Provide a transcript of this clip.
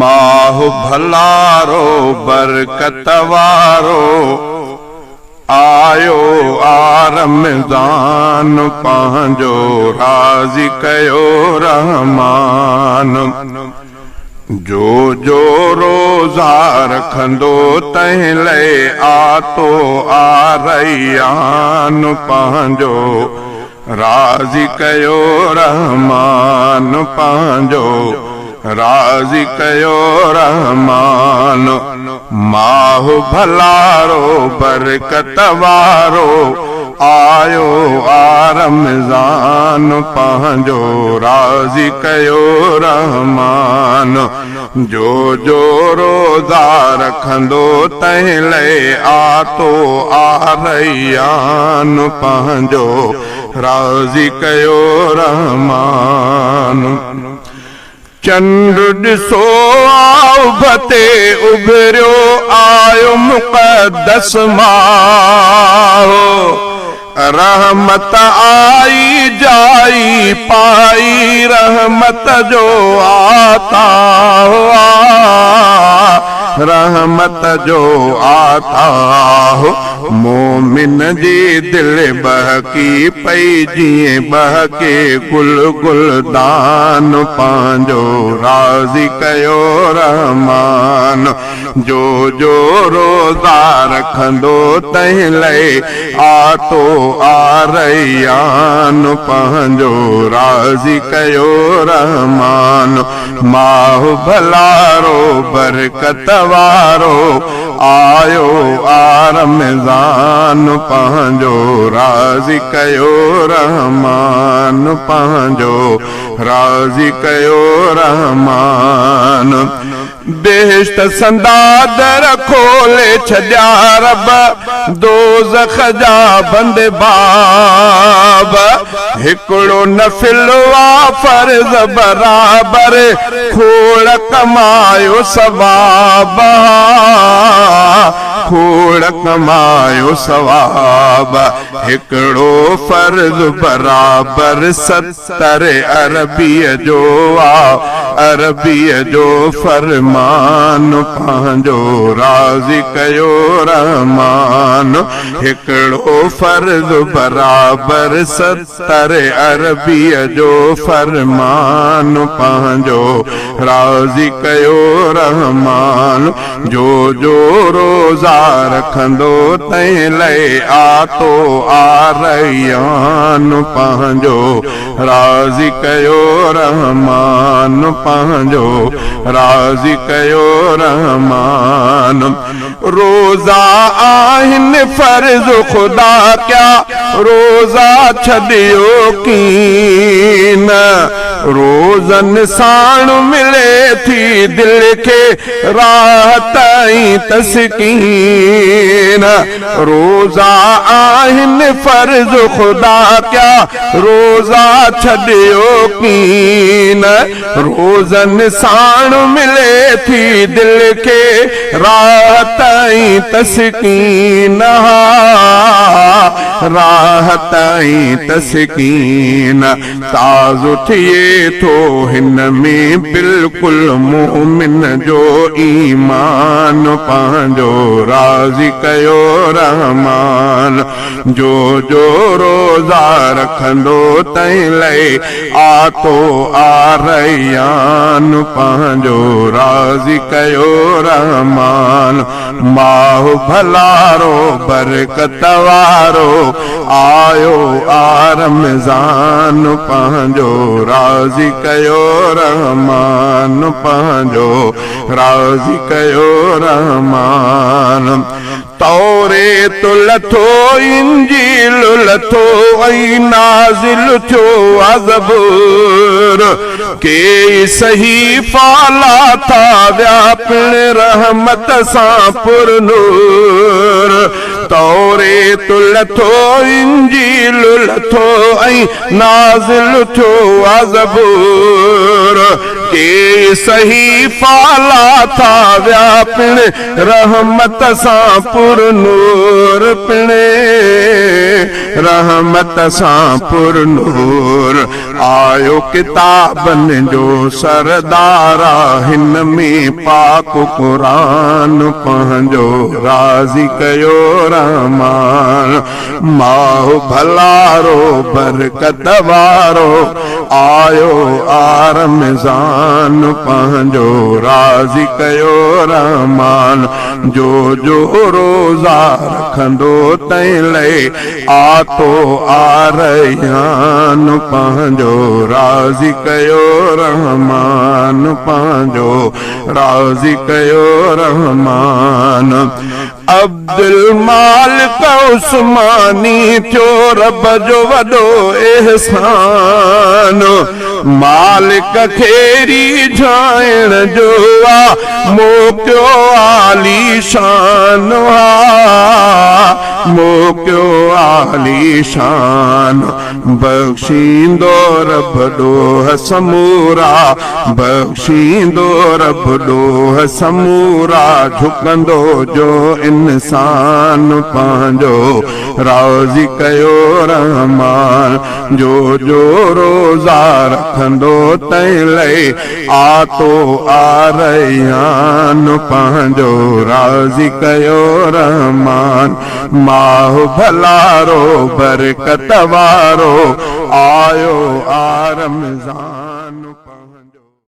माह भलारो बरकत वारो आयो आ रमज़ान पंहिंजो राज़ी कयो रहमान। जो रोज़ा रखंदो तंहिं लाइ आतो आ रैयान पंहिंजो राज़ी कयो रहमान पंहिंजो राज़ी कयो रहमान। माह भलारो बरकत वारो आयो आ रमज़ान पंहिंजो राज़ी कयो रहमान। जो रोज़ा रखंदो तंहिं लाइ आतो आ रैयान पंहिंजो राज़ी कयो रहमान। चंड ॾिसो आओ भते उभरियो आयो मुक़द्दस माहो। रहमत आई जाई पाई रहमत जो आता हुआ रहमत जो आता हो। मोमिन जी दिल बहकी पई जीअं बहके गुल गुलदान पंहिंजो राज़ी कयो रहमान। जो रोज़ा रखंदो तंहिं लाइ आतो आ रैयान पंहिंजो राज़ी कयो रहमान। माह भलारो बरकत वारो आयो आ रमज़ान पंहिंजो राज़ी कयो रहमान पंहिंजो राज़ी कयो रहमान। बेहिश्त संदा दर खोले छॾिया रब दोज़ख जा बंद बाब। हिकिड़ो नफ़िल वा फ़र्ज़ बराबर खोड़ कमायो सवाब खोड़ कमायो सवाब। हिकिड़ो फ़र्ज़ बराबर 70 अरबीअ जो अरबीअ जो फरमान पंहिंजो राज़ी कयो रहमान। हिकिड़ो फ़र्ज़ बराबर 70 अरबीअ जो फरमान पंहिंजो राज़ी कयो रहमान। जो रोज़ा रखंदो तंहिं लाइ आतो आ रैयान पंहिंजो राज़ी कयो रहमान पंहिंजो राज़ी कयो रहमान। रोज़ा आहिनि फ़र्ज़ ख़ुदा क्या रोज़ा छॾियो कीन। रोज़न साण मिले थी दिल खे राहत ऐं तस्कीन। रोज़ा आहिनि फ़र्ज़ ख़ुदा क्या रोज़ा छॾियो कीन। रोज़न साण मिले थी दिल खे राहत ऐं तस्कीन राहत ऐं तस्कीन। ताज़ो थिए थो हिन में बिल्कुलु मोमिन जो ईमान पंहिंजो राज़ी कयो रहमान। जो रोज़ा रखंदो तंहिं लाइ आतो आ रैयान पंहिंजो राज़ी कयो रहमान। माह भलारो बरकत वारो आयो आ रमज़ान पंहिंजो राज़ी कयो रहमान पंहिंजो राज़ी कयो रहमान। तौरेत लथो इंजील लथो ऐं नाज़िल थियो आ ज़बूर। के सहीफ़ा लाथा विया पिण रहमत सां पुरनूर। तौरेत लथो इंजील लथो ऐं नाज़िल थियो आ ज़बूर। के सहीफ़ा लाथा विया पिण रहमत सां पुरनूर पिण रहमत सां पुरनूर आयो किताबन जो सरदारा हिन में पाक कुरान पंहिंजो राज़ी कयो रहमान माहो भलारो बरकत वारो आयो आरमज़ान पंहिंजो राज़ी कयो रहमान जो रोज़ा रखंदो तंहिं लाइ आतो आरयान पंहिंजो राज़ी कयो रहमान पंहिंजो राज़ी कयो रहमान अब्दुल मालिक उस्मानी थियो रब जो वॾो एहसान मालिक खेरी झाइण जो मोकियो आली शान मोकियो आली शान बख्शींदो रब ॾोह समूरा बख्शींदो रब ॾोह समूरा झुकंदो जो इंसान पंहिंजो राज़ी कयो रहमान जो रोज़ा रखंदो तंहिं लाइ आतो आरयान पंहिंजो राज़ी कयो रहमान माहो भलारो बरकत वारो आयो आरमज़ान।